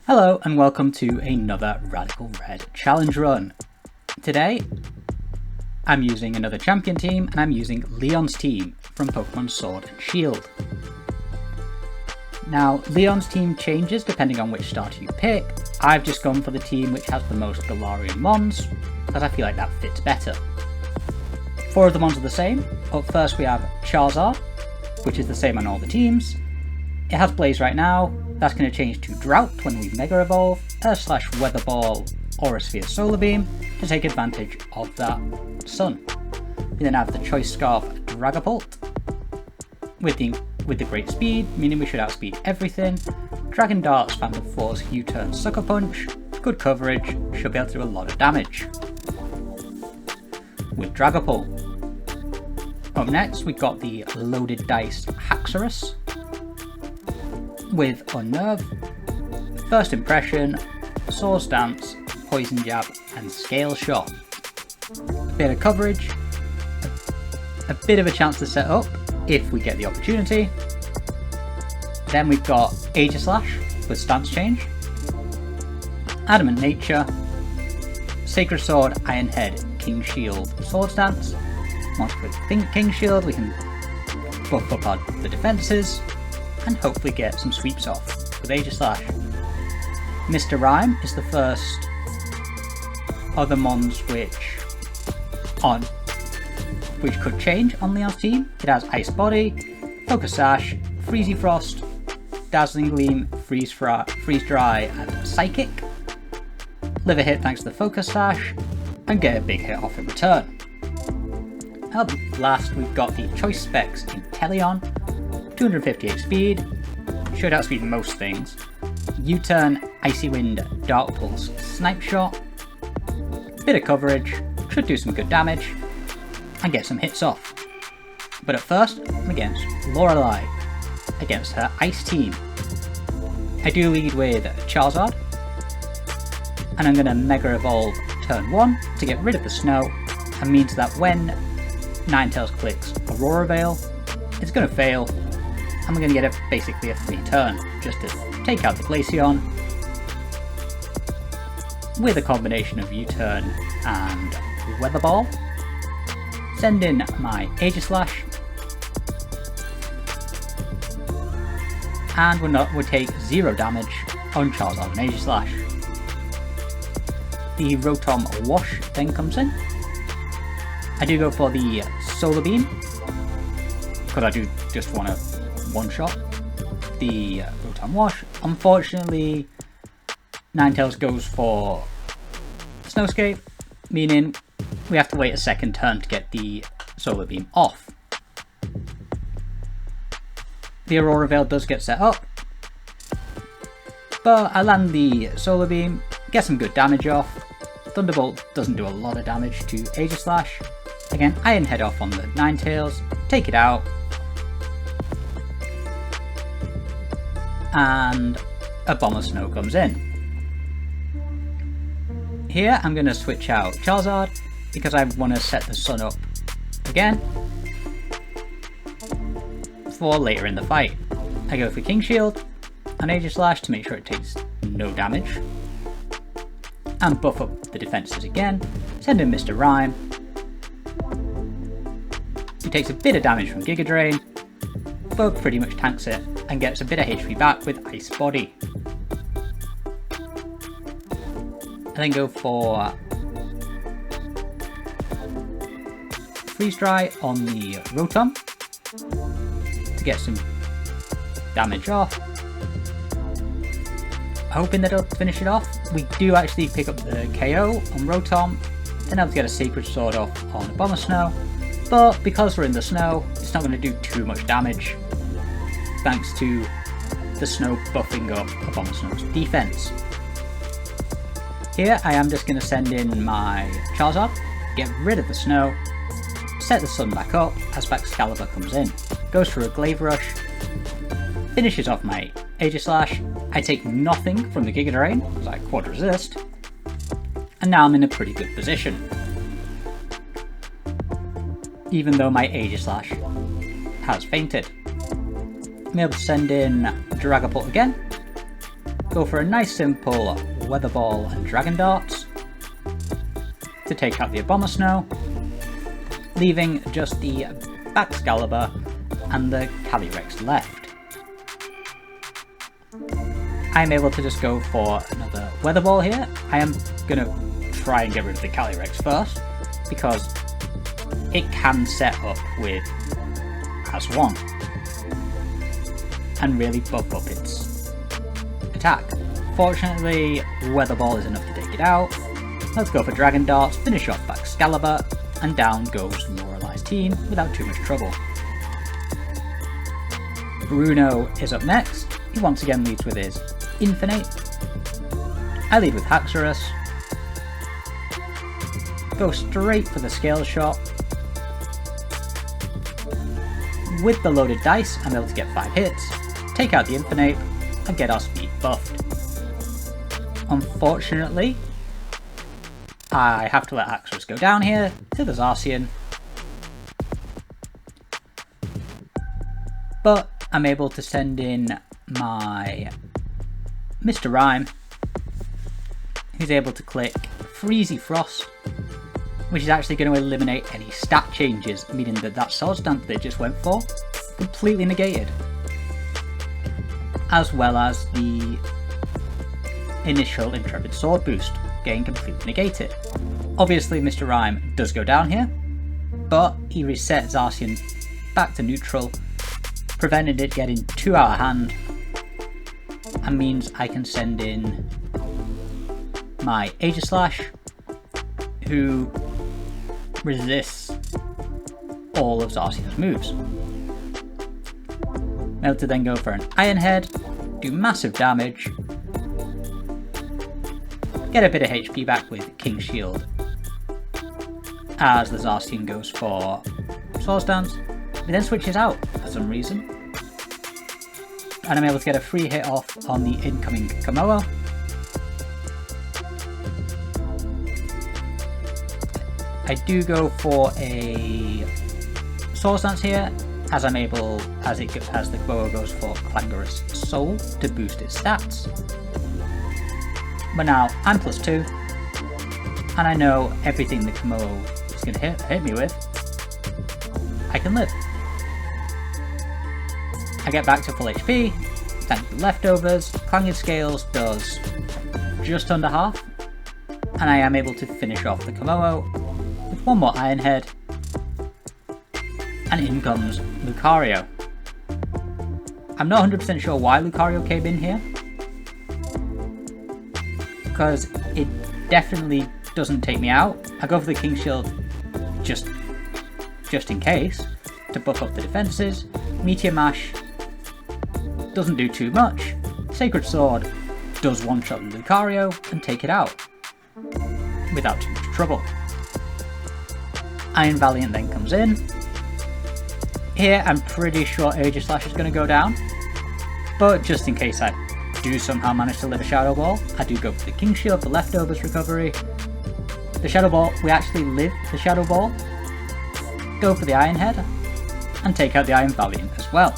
Hello and welcome to another Radical Red challenge run. Today I'm using another champion team and I'm using Leon's team from Pokemon Sword and Shield. Now Leon's team changes depending on which starter you pick. I've just gone for the team which has the most Galarian Mons because I feel like that fits better. 4 of the Mons are the same. Up first we have Charizard, which is the same on all the teams. It has Blaze right now. That's going to change to Drought when we Mega Evolve, / Weather Ball, Aura Sphere Solar Beam to take advantage of that sun. We then have the Choice Scarf Dragapult with the Great Speed, meaning we should outspeed everything. Dragon Darts, Phantom Force, U-Turn, Sucker Punch, good coverage, should be able to do a lot of damage. With Dragapult. Up next we got the Loaded Dice Haxorus with Unnerve, First Impression, Swords Dance, Poison Jab and Scale Shot. A bit of coverage, a bit of a chance to set up if we get the opportunity. Then we've got Aegislash with Stance Change, Adamant Nature, Sacred Sword, Iron Head, King Shield, Swords Dance. Once we think King Shield we can buff up the defences and hopefully get some sweeps off with Aegislash. Mr. Rhyme is the first other Mons which could change on Leon's team. It has Ice Body, Focus Sash, Freezy Frost, Dazzling Gleam, Freeze Dry and Psychic. Live a hit thanks to the Focus Sash and get a big hit off in return. Up last we've got the Choice Specs Inteleon, 258 speed, should outspeed most things. U-Turn, Icy Wind, Dark Pulse, Snipe Shot, bit of coverage, should do some good damage, and get some hits off. But at first, I'm against Lorelei, against her Ice team. I do lead with Charizard, and I'm going to Mega Evolve turn 1 to get rid of the snow, and means that when Ninetales clicks Aurora Veil, it's going to fail, and we're going to get basically a free turn, just to take out the Glaceon with a combination of U-Turn and Weather Ball. Send in my Aegislash, and we'll take 0 damage on Charizard and Aegislash. The Rotom Wash then comes in. I do go for the Solar Beam, because I do just want to one-shot the Rotom Wash. Unfortunately, Ninetales goes for Snowscape, meaning we have to wait a second turn to get the Solar Beam off. The Aurora Veil does get set up, but I land the Solar Beam, get some good damage off. Thunderbolt doesn't do a lot of damage to Aegislash. Again, Iron Head off on the Ninetales, take it out, and a Bomb of Snow comes in. Here I'm going to switch out Charizard because I want to set the sun up again for later in the fight. I go for King Shield and Aegislash to make sure it takes no damage, and buff up the defences again. Send in Mr. Rhyme. He takes a bit of damage from Giga Drain, but pretty much tanks it and gets a bit of HP back with Ice Body. I then go for Freeze Dry on the Rotom to get some damage off. Hoping that it'll finish it off. We do actually pick up the KO on Rotom, then able to get a Sacred Sword off on Bomb of Snow, but because we're in the snow, it's not going to do too much damage, thanks to the snow buffing up a Bomb of Snow's defense. Here I am just going to send in my Charizard, get rid of the snow, set the sun back up as Baxcalibur comes in, goes for a Glaive Rush, finishes off my Aegislash. I take nothing from the Giga Drain because I quad resist, and now I'm in a pretty good position. Even though my Aegislash has fainted. I'm able to send in Dragapult again, go for a nice simple Weather Ball and Dragon Darts to take out the Abomasnow, leaving just the Baxcalibur and the Calyrex left. I'm able to just go for another Weather Ball here. I am going to try and get rid of the Calyrex first, because it can set up with as one and really buff up its attack. Fortunately, Weather Ball is enough to take it out. Let's go for Dragon Darts, finish off Baxcalibur, and down goes Lorelei's team without too much trouble. Bruno is up next. He once again leads with his Infinite. I lead with Haxorus. Go straight for the Scale Shot. With the loaded dice, I'm able to get 5 hits, take out the Infinite, and get our speed buffed. Unfortunately, I have to let Haxorus go down here to the Zacian, but I'm able to send in my Mr. Rhyme, who's able to click Freezy Frost, which is actually going to eliminate any stat changes, meaning that Sword Stance that it just went for, completely negated. As well as the initial Intrepid Sword boost, getting completely negated. Obviously Mr. Rhyme does go down here, but he resets Zacian back to neutral, preventing it getting too out of hand, and means I can send in my Aegislash, who resists all of Zacian's moves. I'm able to then go for an Iron Head, do massive damage, get a bit of HP back with King's Shield, as the Zacian goes for Sword Stance. It then switches out for some reason, and I'm able to get a free hit off on the incoming Komodo. I do go for a Sword Stance here, as I'm able, as the Komodo goes for Clangorous Soul to boost its stats. But now I'm +2, and I know everything the Komodo is going to hit me with, I can live. I get back to full HP, thanks to the leftovers. Clanging Scales does just under half, and I am able to finish off the Komodo with one more Iron Head, and in comes Lucario. I'm not 100% sure why Lucario came in here, because it definitely doesn't take me out. I go for the King's Shield just in case, to buff up the defences. Meteor Mash doesn't do too much. Sacred Sword does one-shot Lucario and take it out without too much trouble. Iron Valiant then comes in. Here I'm pretty sure Aegislash is going to go down, but just in case I do somehow manage to live a Shadow Ball, I do go for the King's Shield for leftovers recovery. The Shadow Ball, we actually live the Shadow Ball, go for the Iron Head, and take out the Iron Valiant as well.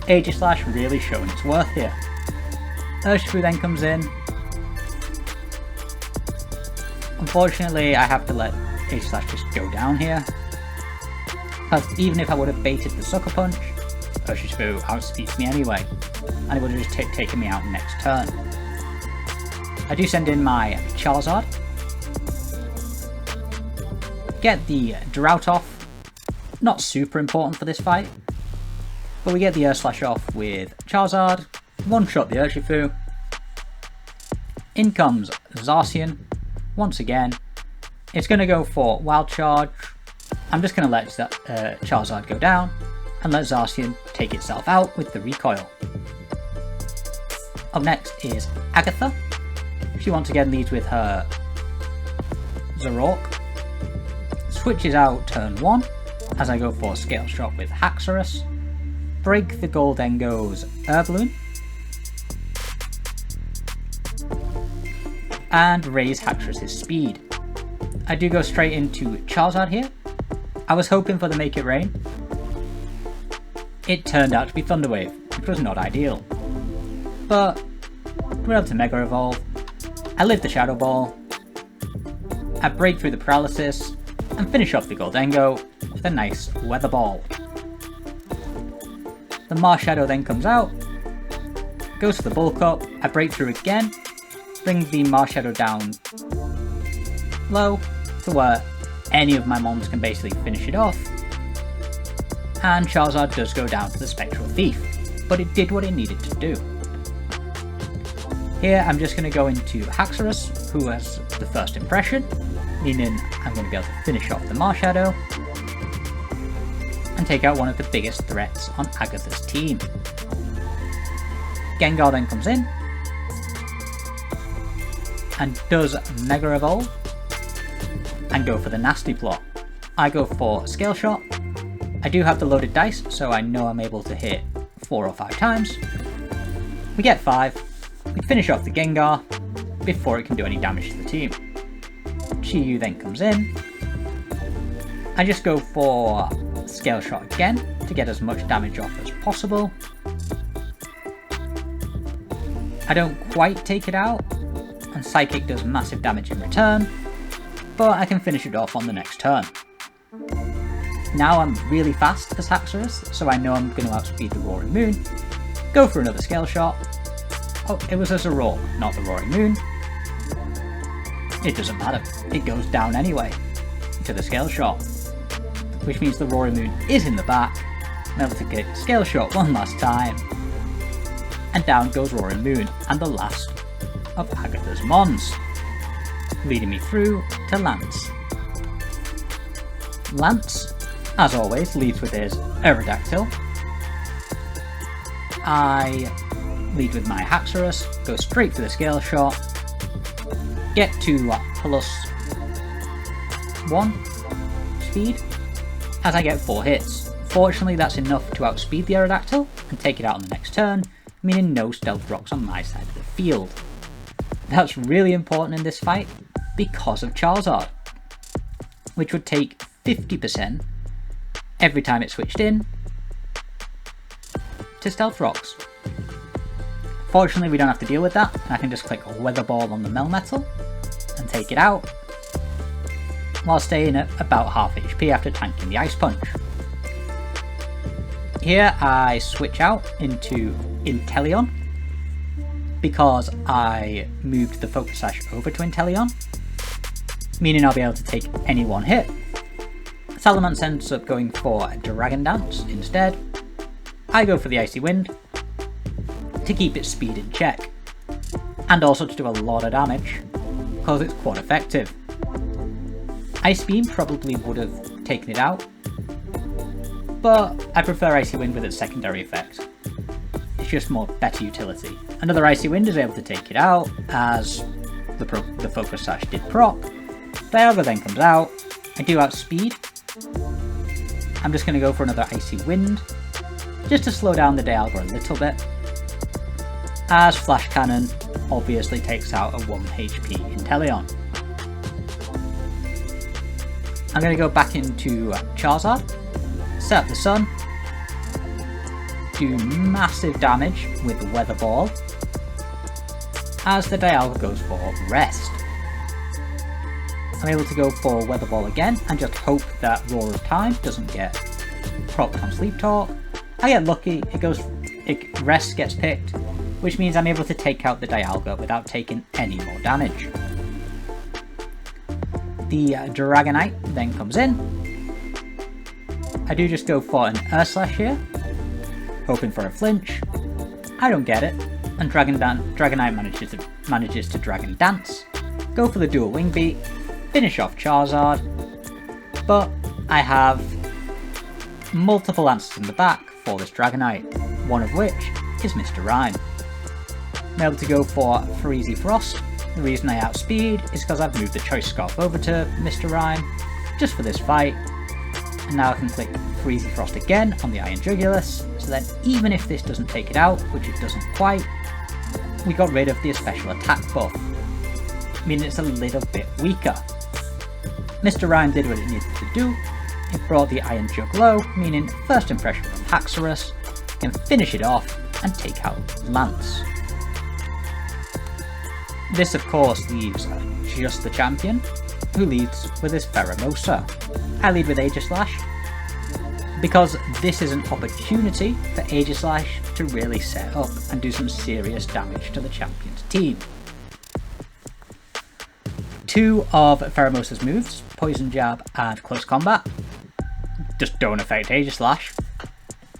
Aegislash really showing its worth here. Urshifu then comes in. Unfortunately, I have to let Aegislash just go down here, because even if I would have baited the Sucker Punch, Urshifu outspeeds me anyway, and it would have just taken me out next turn. I do send in my Charizard, get the Drought off, not super important for this fight, but we get the Slash off with Charizard, one-shot the Urshifu. In comes Zacian, once again. It's going to go for Wild Charge. I'm just going to let Charizard go down, and let Zacian take itself out with the Recoil. Up next is Agatha. She once again leads with her Zoroark. Switches out turn 1, as I go for Scale Shot with Haxorus. Break the goal, then goes Balloon, and raise Haxorus' speed. I do go straight into Charizard here. I was hoping for the Make It Rain. It turned out to be Thunder Wave, which was not ideal. But we're able to Mega Evolve. I live the Shadow Ball. I break through the paralysis and finish off the Goldengo with a nice Weather Ball. The Marshadow then comes out, goes for the Bulk Up, I break through again, bring the Marshadow down low to where any of my mons can basically finish it off, and Charizard does go down to the Spectral Thief, but it did what it needed to do. Here I'm just going to go into Haxorus, who has the first impression, meaning I'm going to be able to finish off the Marshadow and take out one of the biggest threats on Agatha's team. Gengar then comes in and does Mega Evolve and go for the Nasty Plot. I go for Scale Shot. I do have the loaded dice, so I know I'm able to hit 4 or 5 times. We get 5. We finish off the Gengar before it can do any damage to the team. Chi-Yu then comes in. I just go for Scale Shot again to get as much damage off as possible. I don't quite take it out, and Psychic does massive damage in return, but I can finish it off on the next turn. Now I'm really fast as Haxorus, so I know I'm going to outspeed the Roaring Moon. Go for another Scale Shot. Oh, it was as a Roar, not the Roaring Moon. It doesn't matter, it goes down anyway, to the Scale Shot, which means the Roaring Moon is in the back. I'm able to get Scale Shot one last time, and down goes Roaring Moon, and the last of Agatha's mons, leading me through to Lance. Lance, as always, leads with his Aerodactyl. I lead with my Haxorus, go straight for the Scale Shot, get to +1 speed as I get 4 hits. Fortunately, that's enough to outspeed the Aerodactyl and take it out on the next turn, meaning no Stealth Rocks on my side of the field. That's really important in this fight because of Charizard, which would take 50% every time it switched in to Stealth Rocks. Fortunately, we don't have to deal with that, and I can just click Weather Ball on the Melmetal and take it out, while staying at about half HP after tanking the Ice Punch. Here I switch out into Inteleon, because I moved the Focus Sash over to Inteleon, meaning I'll be able to take any one hit. Salamence ends up going for a Dragon Dance instead. I go for the Icy Wind to keep its speed in check, and also to do a lot of damage, because it's quite effective. Ice Beam probably would have taken it out, but I prefer Icy Wind with its secondary effect. It's just more better utility. Another Icy Wind is able to take it out, as the Focus Sash did proc. Dialga then comes out. I do outspeed. I'm just going to go for another Icy Wind, just to slow down the Dialga a little bit, as Flash Cannon obviously takes out a 1 HP Inteleon. I'm going to go back into Charizard, set up the Sun, do massive damage with the Weather Ball, as the Dialga goes for Rest. I'm able to go for Weather Ball again and just hope that Roar of Time doesn't get procced on Sleep Talk. I get lucky, Rest gets picked, which means I'm able to take out the Dialga without taking any more damage. The Dragonite then comes in. I do just go for an Urslash here, hoping for a flinch. I don't get it, and Dragonite manages to Dragon Dance, go for the dual Wing Beat, finish off Charizard, but I have multiple answers in the back for this Dragonite, one of which is Mr. Rime. I'm able to go for Freezy Frost. The reason I outspeed is because I've moved the Choice Scarf over to Mr. Rime, just for this fight, and now I can click Freezy Frost again on the Iron Jugulus, so that even if this doesn't take it out, which it doesn't quite, we got rid of the special attack buff, meaning it's a little bit weaker. Mr. Rime did what it needed to do. It brought the Iron Jug low, meaning first impression from Haxorus can finish it off and take out Lance. This of course leaves just the champion, who leads with his Pheromosa. I lead with Aegislash, because this is an opportunity for Aegislash to really set up and do some serious damage to the champion's team. Two of Pheromosa's moves, Poison Jab and Close Combat, just don't affect Aegislash.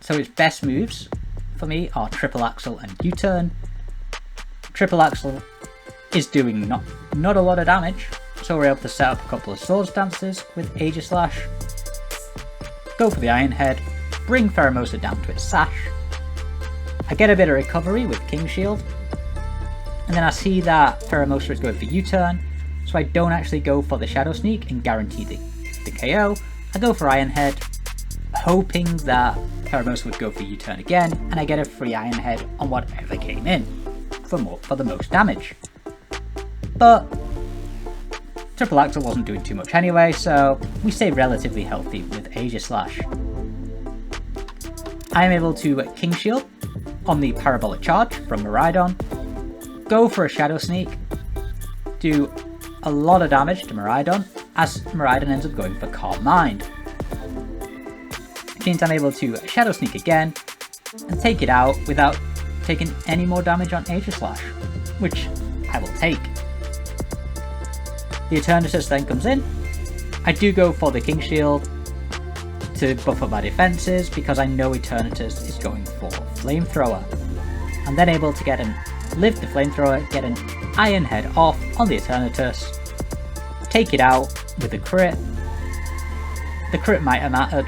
So its best moves for me are Triple Axel and U-Turn. Triple Axel is doing not a lot of damage, so we're able to set up a couple of Swords Dances with Aegislash, go for the Iron Head, bring Pheromosa down to its sash. I get a bit of recovery with King Shield, and then I see that Pheromosa is going for U-Turn, so I don't actually go for the Shadow Sneak and guarantee the KO. I go for Iron Head, hoping that Pheromosa would go for U-Turn again, and I get a free Iron Head on whatever came in for the most damage. But Triple Axel wasn't doing too much anyway, so we stay relatively healthy with Aegislash. I am able to King Shield on the Parabolic Charge from Miraidon, go for a Shadow Sneak, do a lot of damage to Miraidon, as Miraidon ends up going for Calm Mind. Which means I'm able to Shadow Sneak again, and take it out without taking any more damage on Aegislash, which I will take. The Eternatus then comes in. I do go for the King Shield to buff up my defences because I know Eternatus is going for Flamethrower. I'm then able to live the Flamethrower, get an Iron Head off on the Eternatus, take it out with a crit. The crit might have mattered,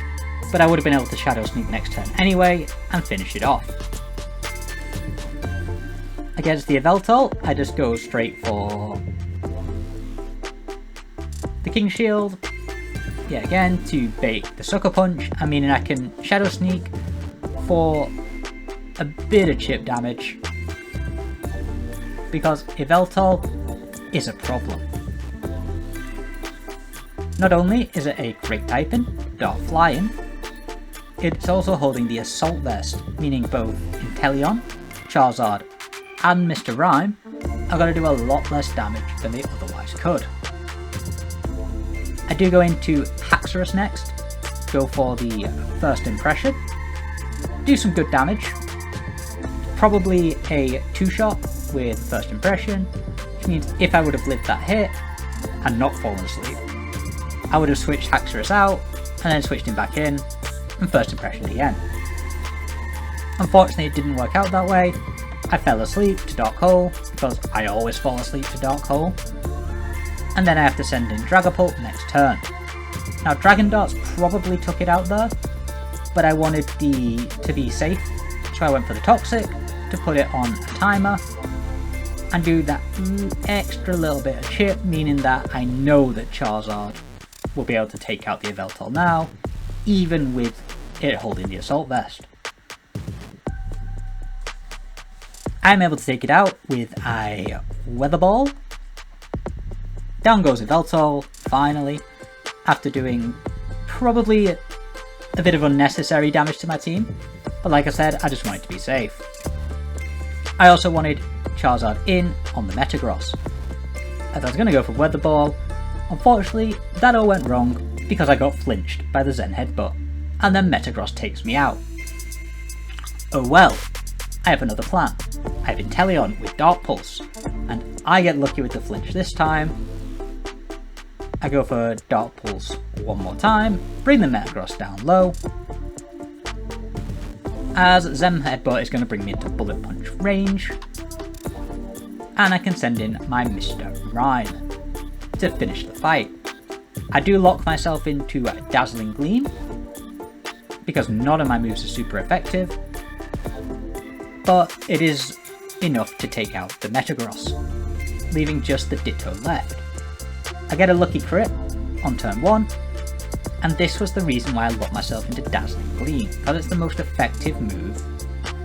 but I would have been able to Shadow Sneak next turn anyway and finish it off. Against the Yveltal, I just go straight for the King Shield, yet again to bait the Sucker Punch, meaning I can Shadow Sneak for a bit of chip damage, because Yveltal is a problem. Not only is it a Great Typing, Dark Flying, it's also holding the Assault Vest, meaning both Inteleon, Charizard and Mr. Rhyme are going to do a lot less damage than they otherwise could. I do go into Haxorus next, go for the First Impression, do some good damage, probably a 2-shot with First Impression, which means if I would have lived that hit and not fallen asleep, I would have switched Haxorus out and then switched him back in and First Impression again. Unfortunately it didn't work out that way. I fell asleep to Dark Hole, because I always fall asleep to Dark Hole, and then I have to send in Dragapult next turn. Now Dragon Darts probably took it out there, but I wanted to be safe, so I went for the Toxic to put it on a timer and do that extra little bit of chip, meaning that I know that Charizard will be able to take out the Yveltal now, even with it holding the Assault Vest. I'm able to take it out with a Weather Ball. Down goes Yveltal, finally, after doing probably a bit of unnecessary damage to my team, but like I said, I just wanted to be safe. I also wanted Charizard in on the Metagross, as I was going to go for Weather Ball. Unfortunately, that all went wrong because I got flinched by the Zen Headbutt, and then Metagross takes me out. Oh well, I have another plan. I have Inteleon with Dark Pulse, and I get lucky with the flinch this time. I go for Dark Pulse one more time, bring the Metagross down low, as Zen Headbutt is going to bring me into Bullet Punch range, and I can send in my Mr. Rhyme to finish the fight. I do lock myself into Dazzling Gleam, because none of my moves are super effective, but it is enough to take out the Metagross, leaving just the Ditto left. I get a lucky crit on turn 1, and this was the reason why I locked myself into Dazzling Gleam, because it's the most effective move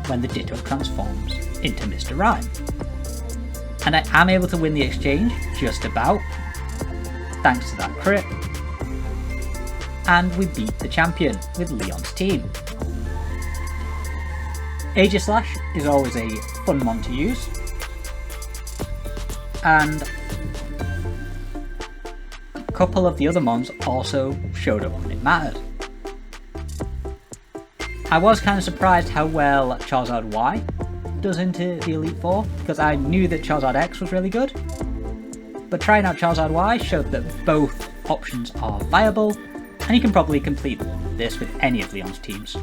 when the Ditto transforms into Mr. Rhyme. And I am able to win the exchange, just about, thanks to that crit, and we beat the champion with Leon's team. Aegislash is always a fun one to use, and a couple of the other mons also showed up when it mattered. I was kind of surprised how well Charizard Y does into the Elite Four, because I knew that Charizard X was really good, but trying out Charizard Y showed that both options are viable, and you can probably complete this with any of Leon's teams.